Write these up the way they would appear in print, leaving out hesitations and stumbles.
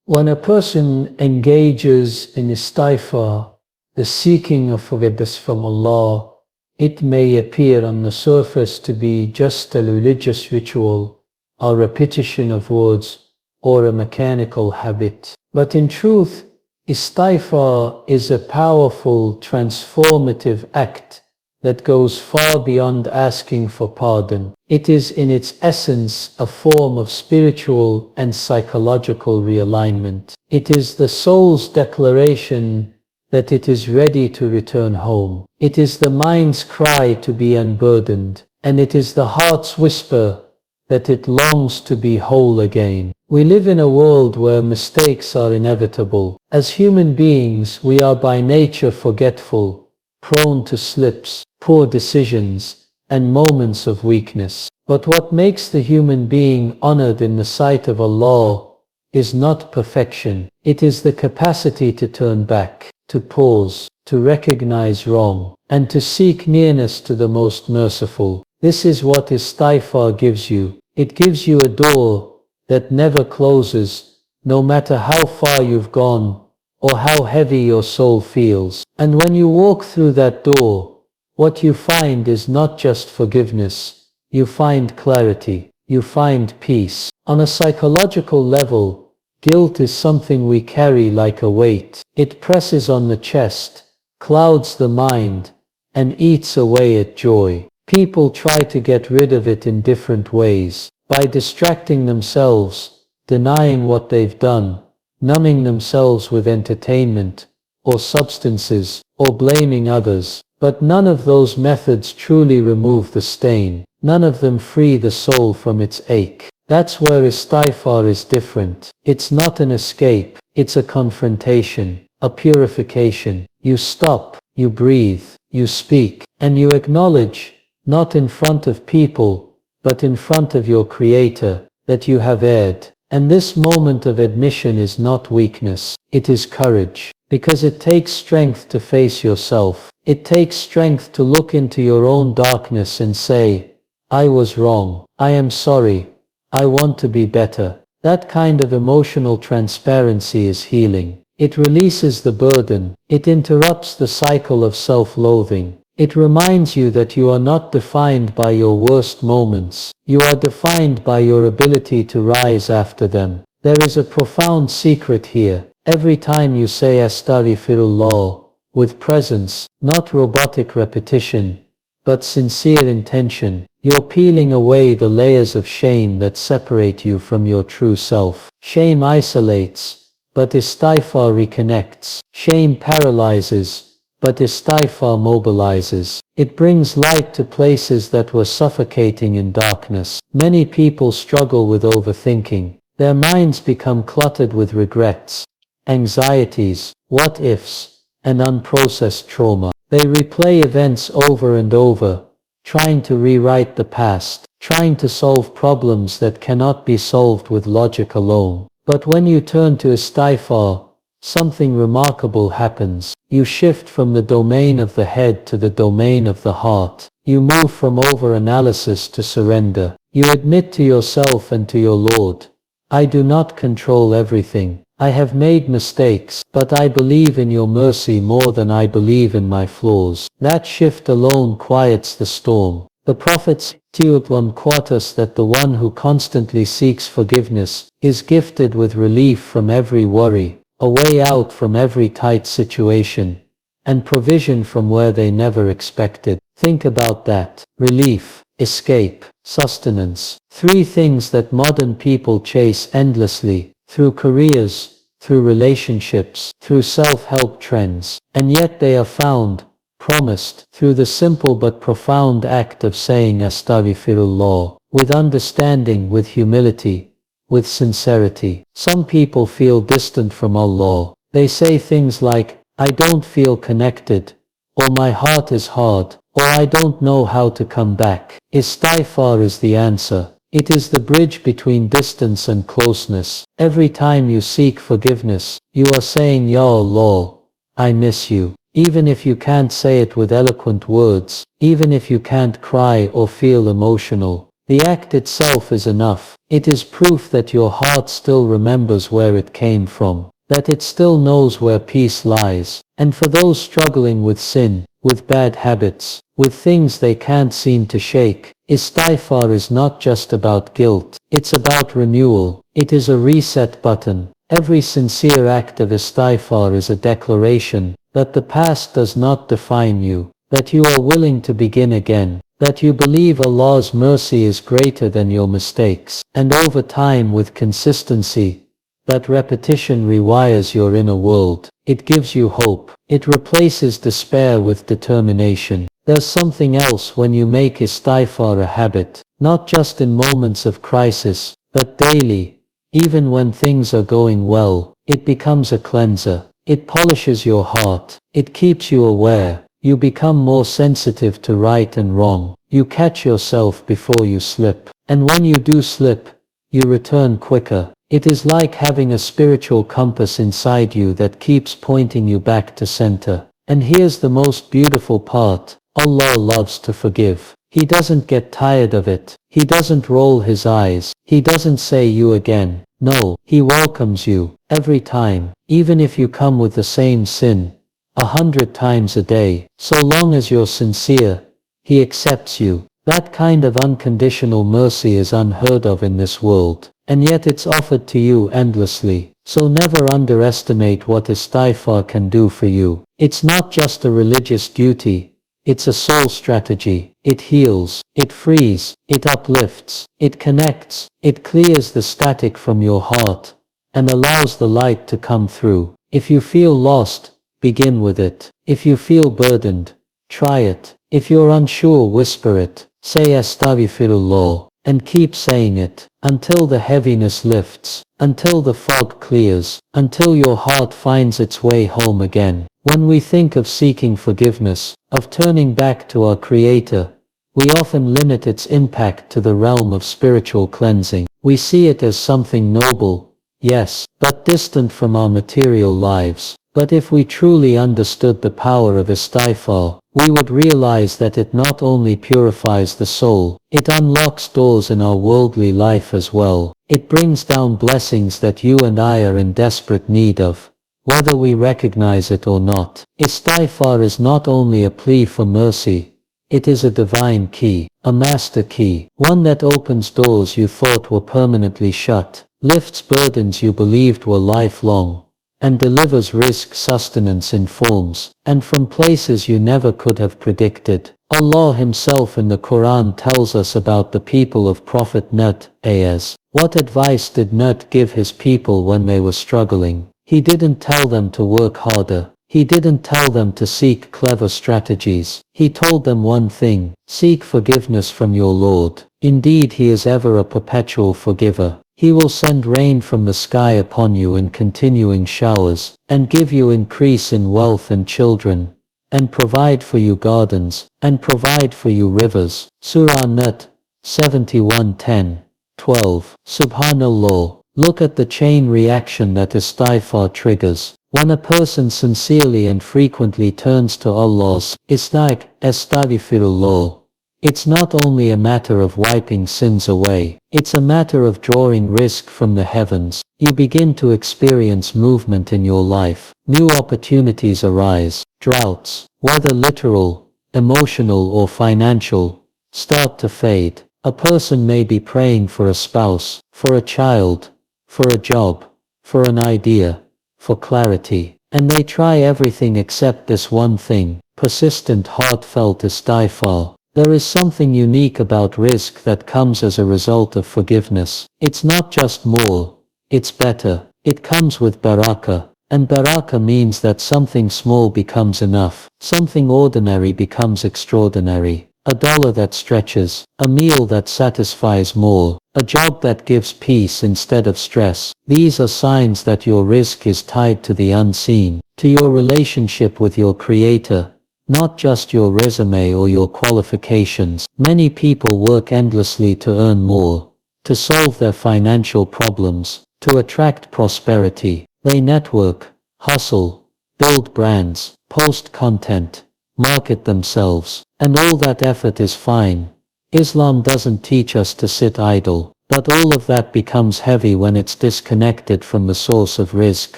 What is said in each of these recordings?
When a person engages in istighfar, the seeking of forgiveness from Allah, it may appear on the surface to be just a religious ritual, a repetition of words, or a mechanical habit. But in truth, istighfar is a powerful, transformative act that goes far beyond asking for pardon. It is in its essence a form of spiritual and psychological realignment. It is the soul's declaration that it is ready to return home. It is the mind's cry to be unburdened, and it is the heart's whisper that it longs to be whole again. We live in a world where mistakes are inevitable. As human beings, we are by nature forgetful, prone to slips, poor decisions, and moments of weakness. But what makes the human being honored in the sight of Allah is not perfection. It is the capacity to turn back, to pause, to recognize wrong, and to seek nearness to the most merciful. This is what istighfar gives you. It gives you a door that never closes, no matter how far you've gone or how heavy your soul feels. And when you walk through that door, what you find is not just forgiveness. You find clarity. You find peace. On a psychological level, guilt is something we carry like a weight. It presses on the chest, clouds the mind, and eats away at joy. People try to get rid of it in different ways, by distracting themselves, denying what they've done, numbing themselves with entertainment, or substances, or blaming others. But none of those methods truly remove the stain. None of them free the soul from its ache. That's where istighfar is different. It's not an escape, it's a confrontation, a purification. You stop, you breathe, you speak, and you acknowledge, not in front of people, but in front of your Creator, that you have erred. And this moment of admission is not weakness, it is courage. Because it takes strength to face yourself. It takes strength to look into your own darkness and say, I was wrong, I am sorry, I want to be better. That kind of emotional transparency is healing. It releases the burden. It interrupts the cycle of self-loathing. It reminds you that you are not defined by your worst moments. You are defined by your ability to rise after them. There is a profound secret here. Every time you say Astaghfirullah, with presence, not robotic repetition, but sincere intention, you're peeling away the layers of shame that separate you from your true self. Shame isolates, but istighfar reconnects. Shame paralyzes, but istighfar mobilizes. It brings light to places that were suffocating in darkness. Many people struggle with overthinking. Their minds become cluttered with regrets, anxieties, what-ifs, and unprocessed trauma. They replay events over and over, trying to rewrite the past, trying to solve problems that cannot be solved with logic alone. But when you turn to istighfar, something remarkable happens. You shift from the domain of the head to the domain of the heart. You move from over-analysis to surrender. You admit to yourself and to your Lord, I do not control everything. I have made mistakes, but I believe in your mercy more than I believe in my flaws. That shift alone quiets the storm. The prophets taught us that the one who constantly seeks forgiveness is gifted with relief from every worry, a way out from every tight situation, and provision from where they never expected. Think about that. Relief, escape, sustenance. Three things that modern people chase endlessly. Through careers, through relationships, through self-help trends. And yet they are found, promised, through the simple but profound act of saying Astaghfirullah, with understanding, with humility, with sincerity. Some people feel distant from Allah. They say things like, I don't feel connected, or my heart is hard, or I don't know how to come back. Istighfar is the answer. It is the bridge between distance and closeness. Every time you seek forgiveness, you are saying, Ya Allah, I miss you. Even if you can't say it with eloquent words, even if you can't cry or feel emotional, The act itself is enough. It is proof that your heart still remembers where it came from, that it still knows where peace lies. And for those struggling with sin, with bad habits, with things they can't seem to shake, Istighfar is not just about guilt, it's about renewal. It is a reset button. Every sincere act of Istighfar is a declaration that the past does not define you, that you are willing to begin again, that you believe Allah's mercy is greater than your mistakes, and over time with consistency, that repetition rewires your inner world. It gives you hope. It replaces despair with determination. There's something else when you make Istighfar a habit, not just in moments of crisis, but daily. Even when things are going well, it becomes a cleanser. It polishes your heart. It keeps you aware. You become more sensitive to right and wrong. You catch yourself before you slip. And when you do slip, you return quicker. It is like having a spiritual compass inside you that keeps pointing you back to center. And here's the most beautiful part. Allah loves to forgive. He doesn't get tired of it. He doesn't roll his eyes. He doesn't say you again. No, he welcomes you every time, even if you come with the same sin 100 times a day. So long as you're sincere, he accepts you. That kind of unconditional mercy is unheard of in this world, and yet it's offered to you endlessly. So never underestimate what Istighfar can do for you. It's not just a religious duty. It's a soul strategy. It heals, it frees, it uplifts, it connects, it clears the static from your heart, and allows the light to come through. If you feel lost, begin with it. If you feel burdened, try it. If you're unsure, whisper it. Say Astaghfirullah, and keep saying it, until the heaviness lifts, until the fog clears, until your heart finds its way home again. When we think of seeking forgiveness, of turning back to our Creator, we often limit its impact to the realm of spiritual cleansing. We see it as something noble, yes, but distant from our material lives. But if we truly understood the power of Istighfar, we would realize that it not only purifies the soul, it unlocks doors in our worldly life as well. It brings down blessings that you and I are in desperate need of, whether we recognize it or not. Istighfar is not only a plea for mercy, it is a divine key, a master key, one that opens doors you thought were permanently shut, lifts burdens you believed were lifelong, and delivers rizq, sustenance in forms and from places you never could have predicted. Allah himself in the Quran tells us about the people of Prophet Nuh as. What advice did Nuh give his people when they were struggling? He didn't tell them to work harder. He didn't tell them to seek clever strategies. He told them one thing: seek forgiveness from your Lord. Indeed, he is ever a perpetual forgiver. He will send rain from the sky upon you in continuing showers, and give you increase in wealth and children, and provide for you gardens, and provide for you rivers. Surah Nuh 71:10, 12. Subhanallah. Look at the chain reaction that Istighfar triggers. When a person sincerely and frequently turns to Allah's Astaghfirullah, it's not only a matter of wiping sins away, it's a matter of drawing rizq from the heavens. You begin to experience movement in your life. New opportunities arise. Droughts, whether literal, emotional or financial, start to fade. A person may be praying for a spouse, for a child, for a job, for an idea, for clarity, and they try everything except this one thing: persistent, heartfelt Istighfar. There is something unique about rizq that comes as a result of forgiveness. It's not just more, it's better. It comes with barakah, and barakah means that something small becomes enough, something ordinary becomes extraordinary. A dollar that stretches, a meal that satisfies more, a job that gives peace instead of stress. These are signs that your rizq is tied to the unseen, to your relationship with your Creator, not just your resume or your qualifications. Many people work endlessly to earn more, to solve their financial problems, to attract prosperity. They network, hustle, build brands, post content, market themselves, and all that effort is fine, Islam doesn't teach us to sit idle, but all of that becomes heavy when it's disconnected from the source of rizq,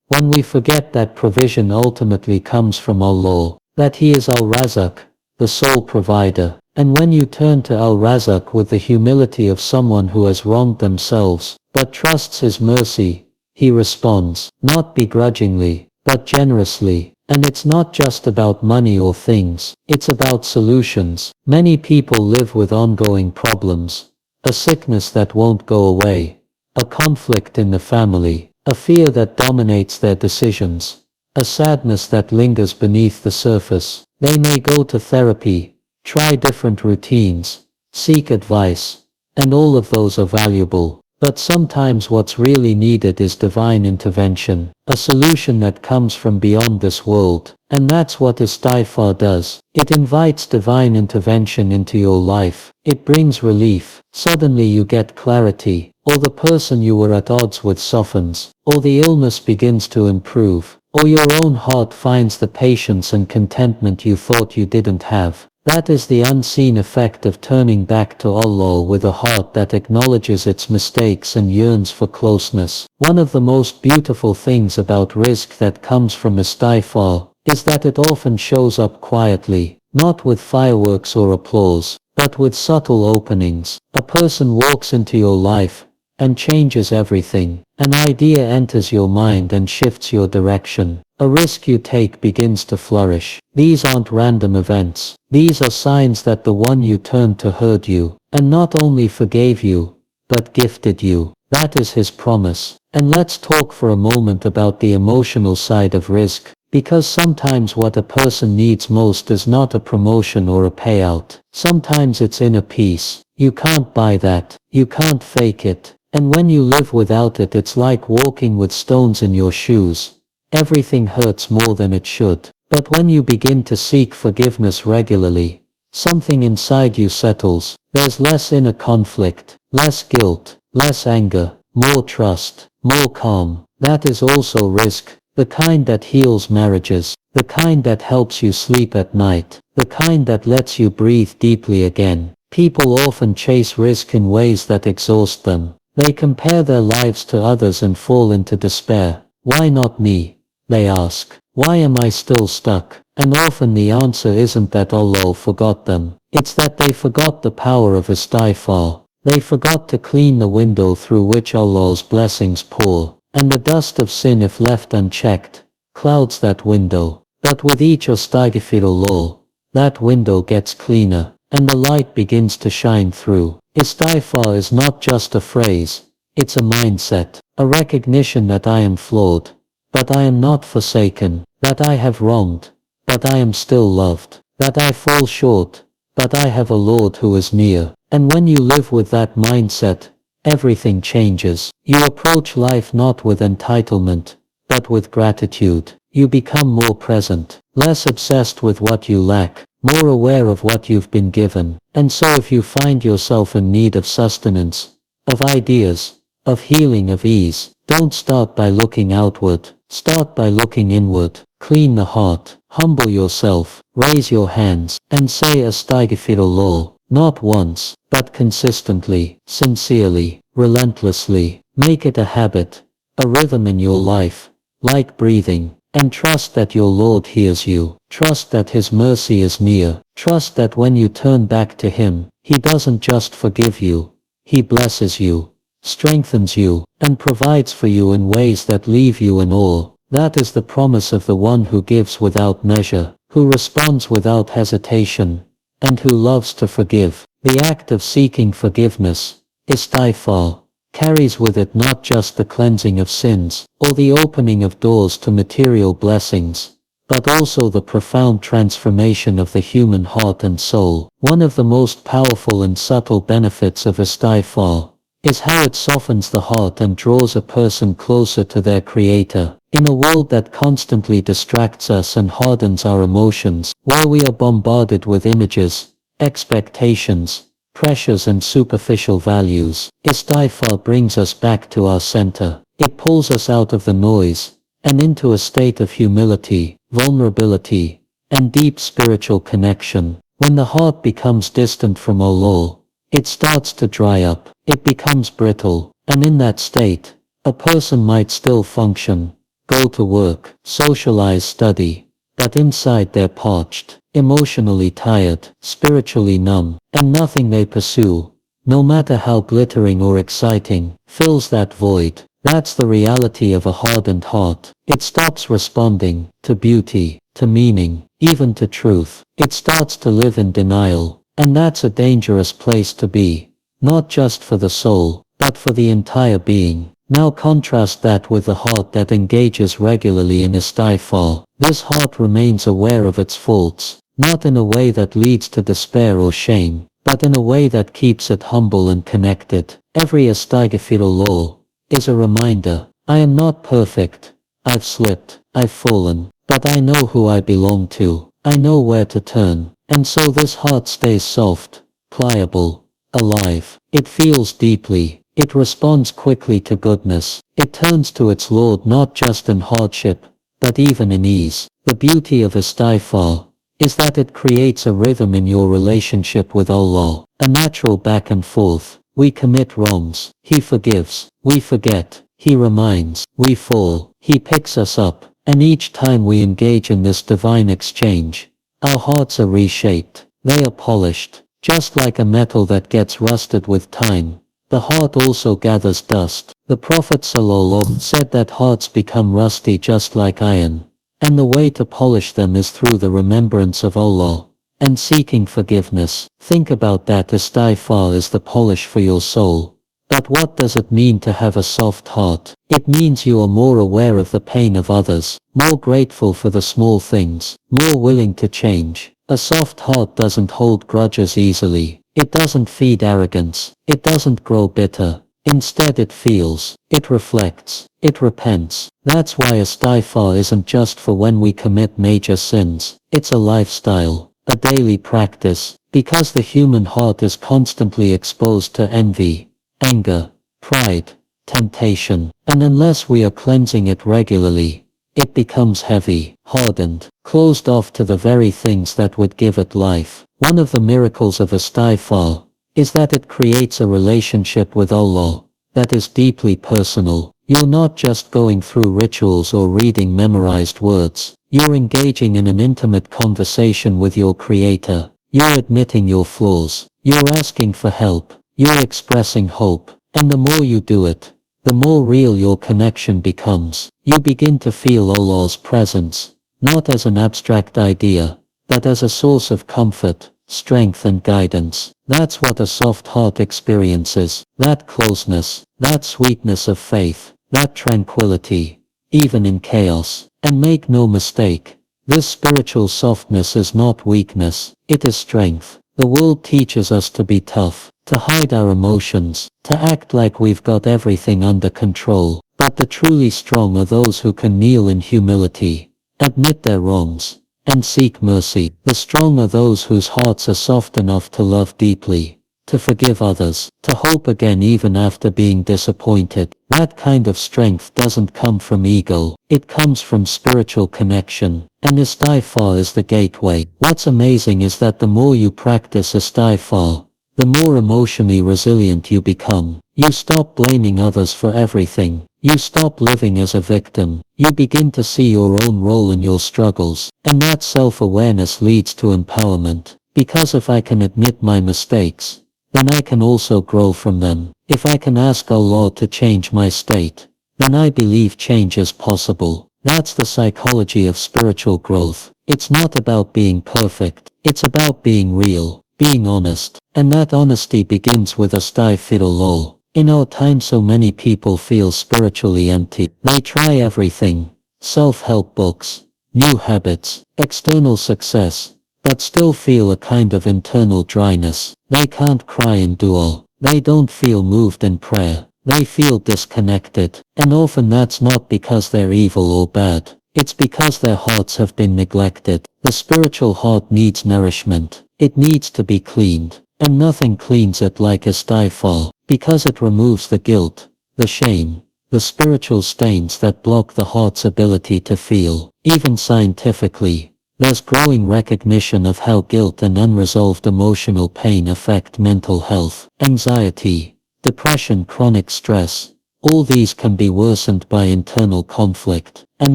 when we forget that provision ultimately comes from Allah, that He is al-Razaq, the sole provider. And when you turn to al-Razaq with the humility of someone who has wronged themselves, but trusts His mercy, He responds, not begrudgingly, but generously. And it's not just about money or things, it's about solutions. Many people live with ongoing problems. A sickness that won't go away. A conflict in the family. A fear that dominates their decisions. A sadness that lingers beneath the surface. They may go to therapy, try different routines, seek advice, and all of those are valuable. But sometimes what's really needed is divine intervention, a solution that comes from beyond this world. And that's what Istighfar does. It invites divine intervention into your life. It brings relief. Suddenly you get clarity, or the person you were at odds with softens, or the illness begins to improve, or your own heart finds the patience and contentment you thought you didn't have. That is the unseen effect of turning back to Allah with a heart that acknowledges its mistakes and yearns for closeness. One of the most beautiful things about rizq that comes from Istighfar is that it often shows up quietly, not with fireworks or applause, but with subtle openings. A person walks into your life and changes everything. An idea enters your mind and shifts your direction. A risk you take begins to flourish. These aren't random events. These are signs that the one you turned to heard you, and not only forgave you, but gifted you. That is His promise. And let's talk for a moment about the emotional side of rizq, because sometimes what a person needs most is not a promotion or a payout. Sometimes it's inner peace. You can't buy that. You can't fake it. And when you live without it, it's like walking with stones in your shoes. Everything hurts more than it should. But when you begin to seek forgiveness regularly, something inside you settles. There's less inner conflict, less guilt, less anger, more trust, more calm. That is also rizq, the kind that heals marriages, the kind that helps you sleep at night, the kind that lets you breathe deeply again. People often chase rizq in ways that exhaust them. They compare their lives to others and fall into despair. Why not me? They ask. Why am I still stuck? And often the answer isn't that Allah forgot them. It's that they forgot the power of Istighfar. They forgot to clean the window through which Allah's blessings pour. And the dust of sin, if left unchecked, clouds that window. But with each Astaghfirullah, that window gets cleaner, and the light begins to shine through. Istighfar is not just a phrase, it's a mindset, a recognition that I am flawed, but I am not forsaken, that I have wronged, but I am still loved, that I fall short, but I have a Lord who is near. And when you live with that mindset, everything changes. You approach life not with entitlement, but with gratitude. You become more present, less obsessed with what you lack, more aware of what you've been given. And so if you find yourself in need of sustenance, of ideas, of healing, of ease, don't start by looking outward, start by looking inward. Clean the heart, humble yourself, raise your hands, and say Astaghfirullah, not once, but consistently, sincerely, relentlessly. Make it a habit, a rhythm in your life, like breathing. And trust that your Lord hears you. Trust that His mercy is near. Trust that when you turn back to Him, He doesn't just forgive you. He blesses you, strengthens you, and provides for you in ways that leave you in awe. That is the promise of the one who gives without measure, who responds without hesitation, and who loves to forgive. The act of seeking forgiveness, Istighfar, carries with it not just the cleansing of sins, or the opening of doors to material blessings, but also the profound transformation of the human heart and soul. One of the most powerful and subtle benefits of Istighfar is how it softens the heart and draws a person closer to their Creator. In a world that constantly distracts us and hardens our emotions, where we are bombarded with images, expectations, pressures and superficial values, Istighfar brings us back to our center. It pulls us out of the noise and into a state of humility, vulnerability, and deep spiritual connection. When the heart becomes distant from Allah, It starts to dry up, it becomes brittle, and in that state, a person might still function, go to work, socialize, study, but inside they're parched, emotionally tired, spiritually numb, and nothing they pursue, no matter how glittering or exciting, fills that void. That's the reality of a hardened heart. It stops responding to beauty, to meaning, even to truth. It starts to live in denial, and that's a dangerous place to be, not just for the soul, but for the entire being. Now contrast that with the heart that engages regularly in istighfar. This heart remains aware of its faults, not in a way that leads to despair or shame, but in a way that keeps it humble and connected. Every Astaghfirullah is a reminder, I am not perfect, I've slipped, I've fallen, but I know who I belong to, I know where to turn, and so this heart stays soft, pliable, alive. It feels deeply, it responds quickly to goodness, it turns to its Lord not just in hardship, but even in ease. The beauty of istighfar is that it creates a rhythm in your relationship with Allah, a natural back and forth. We commit wrongs, He forgives, we forget, He reminds, we fall, He picks us up, and each time we engage in this divine exchange, our hearts are reshaped, they are polished, just like a metal that gets rusted with time. The heart also gathers dust. The Prophet ﷺ said that hearts become rusty just like iron, and the way to polish them is through the remembrance of Allah and seeking forgiveness. Think about that. Istighfar is the polish for your soul. But what does it mean to have a soft heart? It means you are more aware of the pain of others, more grateful for the small things, more willing to change. A soft heart doesn't hold grudges easily. It doesn't feed arrogance. It doesn't grow bitter. Instead it feels, it reflects, it repents. That's why istighfar isn't just for when we commit major sins. It's a lifestyle, a daily practice, because the human heart is constantly exposed to envy, anger, pride, temptation, and unless we are cleansing it regularly, it becomes heavy, hardened, closed off to the very things that would give it life. One of the miracles of istighfar is that it creates a relationship with Allah that is deeply personal. You're not just going through rituals or reading memorized words. You're engaging in an intimate conversation with your Creator. You're admitting your flaws. You're asking for help. You're expressing hope. And the more you do it, the more real your connection becomes. You begin to feel Allah's presence, not as an abstract idea, but as a source of comfort, strength and guidance. That's what a soft heart experiences, that closeness, that sweetness of faith, that tranquility, even in chaos. And make no mistake, this spiritual softness is not weakness, it is strength. The world teaches us to be tough, to hide our emotions, to act like we've got everything under control. But the truly strong are those who can kneel in humility, admit their wrongs, and seek mercy. The strong are those whose hearts are soft enough to love deeply, to forgive others, to hope again even after being disappointed. That kind of strength doesn't come from ego, it comes from spiritual connection, and istighfar is the gateway. What's amazing is that the more you practice istighfar, the more emotionally resilient you become. You stop blaming others for everything. You stop living as a victim. You begin to see your own role in your struggles, and that self-awareness leads to empowerment. Because if I can admit my mistakes, then I can also grow from them. If I can ask Allah to change my state, then I believe change is possible. That's the psychology of spiritual growth. It's not about being perfect. It's about being real, being honest. And that honesty begins with Astaghfirullah. In our time so many people feel spiritually empty. They try everything. Self-help books, new habits, external success, but still feel a kind of internal dryness. They can't cry in dua. They don't feel moved in prayer. They feel disconnected. And often that's not because they're evil or bad. It's because their hearts have been neglected. The spiritual heart needs nourishment. It needs to be cleaned. And nothing cleans it like istighfar, because it removes the guilt, the shame, the spiritual stains that block the heart's ability to feel. Even scientifically, There's growing recognition of how guilt and unresolved emotional pain affect mental health. Anxiety, depression, chronic stress, all these can be worsened by internal conflict. And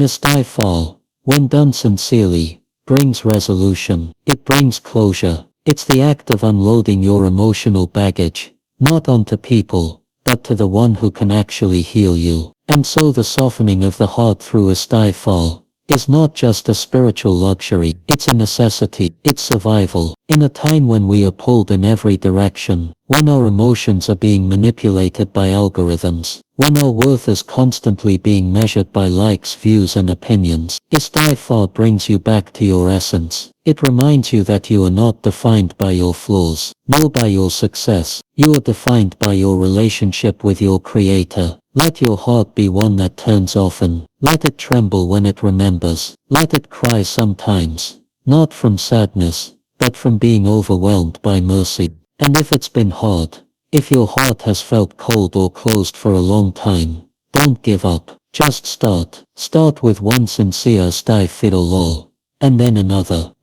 istighfar, when done sincerely, brings resolution. It brings closure. It's the act of unloading your emotional baggage, not onto people, but to the one who can actually heal you. And so the softening of the heart through istighfar is not just a spiritual luxury, it's a necessity, it's survival. In a time when we are pulled in every direction, when our emotions are being manipulated by algorithms, when our worth is constantly being measured by likes, views and opinions, istighfar brings you back to your essence. It reminds you that you are not defined by your flaws, nor by your success. You are defined by your relationship with your Creator. Let your heart be one that turns often. Let it tremble when it remembers. Let it cry sometimes, not from sadness, but from being overwhelmed by mercy. And if it's been hard, if your heart has felt cold or closed for a long time, don't give up. Just start. Start with one sincere astaghfirullah, and then another,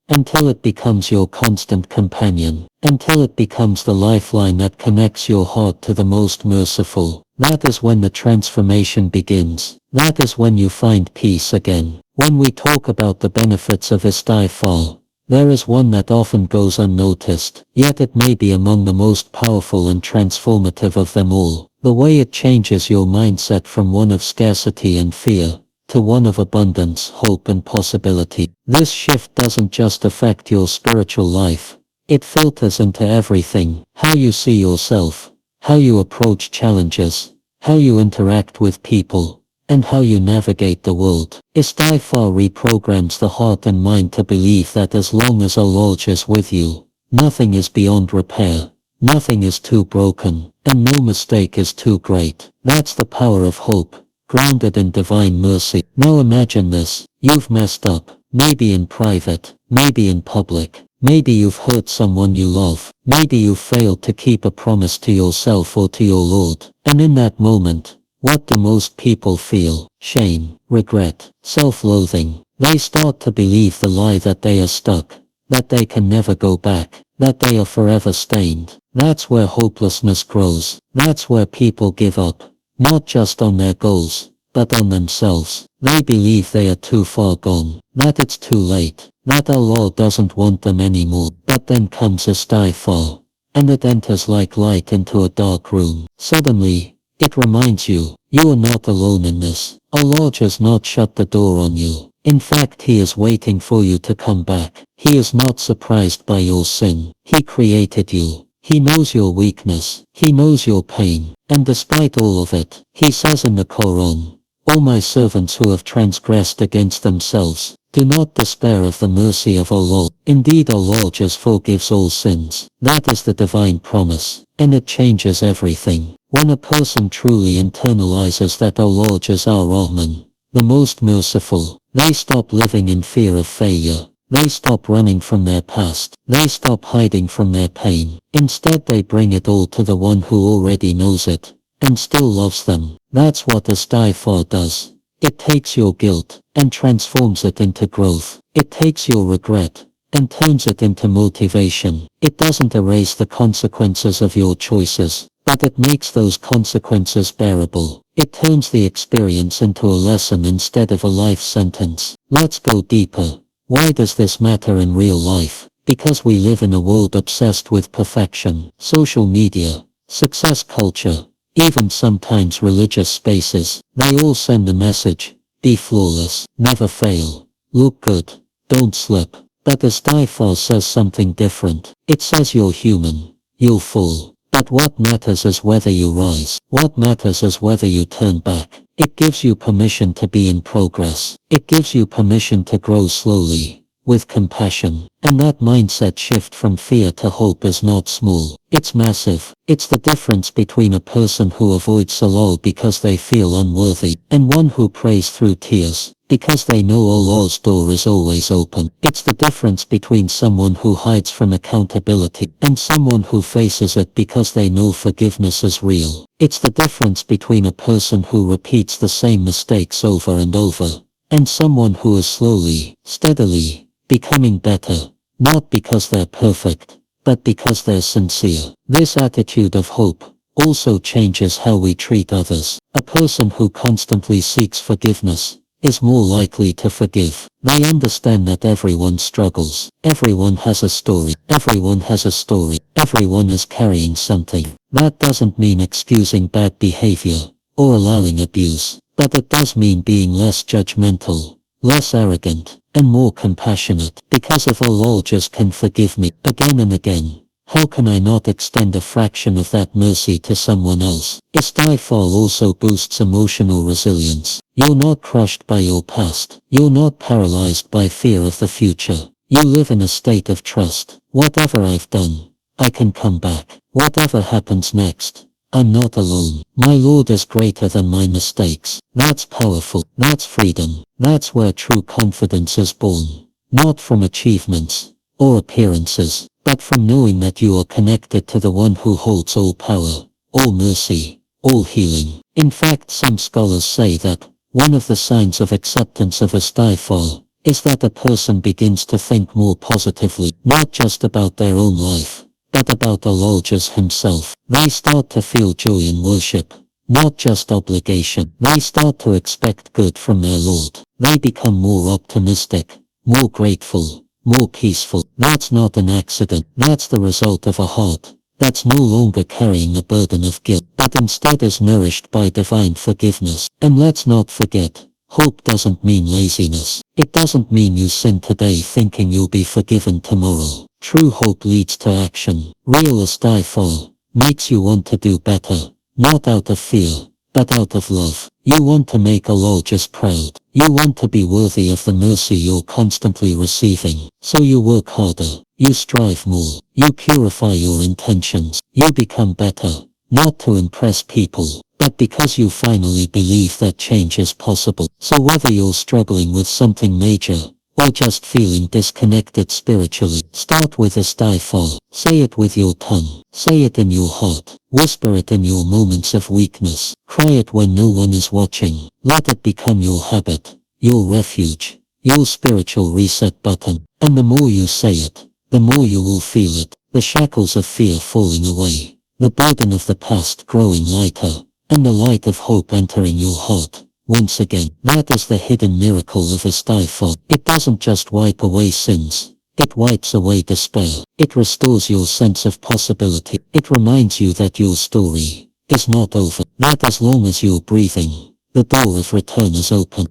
until it becomes your constant companion, until it becomes the lifeline that connects your heart to the most merciful. That is when the transformation begins. That is when you find peace again. When we talk about the benefits of istighfar, there is one that often goes unnoticed, yet it may be among the most powerful and transformative of them all. The way it changes your mindset from one of scarcity and fear to one of abundance, hope and possibility. This shift doesn't just affect your spiritual life. It filters into everything. How you see yourself, how you approach challenges, how you interact with people, and how you navigate the world. Istighfar reprograms the heart and mind to believe that as long as Allah is with you, nothing is beyond repair, nothing is too broken, and no mistake is too great. That's the power of hope, grounded in divine mercy. Now imagine this. You've messed up, maybe in private, maybe in public. Maybe you've hurt someone you love. Maybe you've failed to keep a promise to yourself or to your Lord. And in that moment, what do most people feel? Shame, regret, self-loathing. They start to believe the lie that they are stuck, that they can never go back, that they are forever stained. That's where hopelessness grows. That's where people give up, not just on their goals, but on themselves. They believe they are too far gone, that it's too late, that Allah doesn't want them anymore. But then comes istighfar, and it enters like light into a dark room. Suddenly, it reminds you, you are not alone in this. Allah has not shut the door on you. In fact, He is waiting for you to come back. He is not surprised by your sin. He created you. He knows your weakness. He knows your pain. And despite all of it, He says in the Quran, "O my servants who have transgressed against themselves, do not despair of the mercy of Allah. Indeed Allah just forgives all sins." That is the divine promise, and it changes everything. When a person truly internalizes that Allah is Ar-Rahman, the most merciful, they stop living in fear of failure. They stop running from their past. They stop hiding from their pain. Instead they bring it all to the one who already knows it, and still loves them. That's what istighfar does. It takes your guilt, and transforms it into growth. It takes your regret, and turns it into motivation. It doesn't erase the consequences of your choices, but it makes those consequences bearable. It turns the experience into a lesson instead of a life sentence. Let's go deeper. Why does this matter in real life? Because we live in a world obsessed with perfection. Social media, success culture, even sometimes religious spaces, they all send a message: be flawless, never fail, look good, don't slip. But istighfar says something different. It says you're human, you'll fall. But what matters is whether you rise. What matters is whether you turn back. It gives you permission to be in progress. It gives you permission to grow slowly, with compassion. And that mindset shift from fear to hope is not small. It's massive. It's the difference between a person who avoids salah because they feel unworthy, and one who prays through tears, because they know Allah's door is always open. It's the difference between someone who hides from accountability and someone who faces it because they know forgiveness is real. It's the difference between a person who repeats the same mistakes over and over and someone who is slowly, steadily, becoming better, not because they're perfect, but because they're sincere. This attitude of hope also changes how we treat others. A person who constantly seeks forgiveness is more likely to forgive. They understand that everyone struggles. Everyone has a story. Everyone has a story. Everyone is carrying something. That doesn't mean excusing bad behavior or allowing abuse, but it does mean being less judgmental, less arrogant, and more compassionate. Because if Allah just can forgive me again and again, how can I not extend a fraction of that mercy to someone else? Istighfar also boosts emotional resilience. You're not crushed by your past. You're not paralyzed by fear of the future. You live in a state of trust. Whatever I've done, I can come back. Whatever happens next, I'm not alone. My Lord is greater than my mistakes. That's powerful. That's freedom. That's where true confidence is born. Not from achievements or appearances, but from knowing that you are connected to the one who holds all power, all mercy, all healing. In fact, some scholars say that one of the signs of acceptance of istighfar is that a person begins to think more positively, not just about their own life, but about Allah himself. They start to feel joy in worship, not just obligation. They start to expect good from their Lord. They become more optimistic, more grateful, more peaceful. That's not an accident. That's the result of a heart that's no longer carrying the burden of guilt, but instead is nourished by divine forgiveness. And let's not forget, hope doesn't mean laziness. It doesn't mean you sin today thinking you'll be forgiven tomorrow. True hope leads to action. Real istighfar makes you want to do better, not out of fear, but out of love. You want to make Allah proud. You want to be worthy of the mercy you're constantly receiving. So you work harder. You strive more. You purify your intentions. You become better, not to impress people, but because you finally believe that change is possible. So whether you're struggling with something major, or just feeling disconnected spiritually, start with istighfar. Say it with your tongue. Say it in your heart. Whisper it in your moments of weakness. Cry it when no one is watching. Let it become your habit, your refuge, your spiritual reset button. And the more you say it, the more you will feel it. The shackles of fear falling away, the burden of the past growing lighter, and the light of hope entering your heart. Once again, that is the hidden miracle of istighfar. It doesn't just wipe away sins. It wipes away despair. It restores your sense of possibility. It reminds you that your story is not over. That as long as you're breathing, the door of return is open.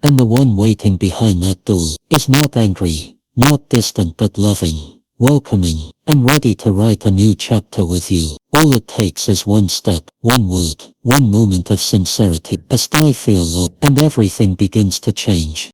And the one waiting behind that door is not angry, not distant but loving, welcoming, and ready to write a new chapter with you. All it takes is one step, one word, one moment of sincerity, astaghfirullah, and everything begins to change.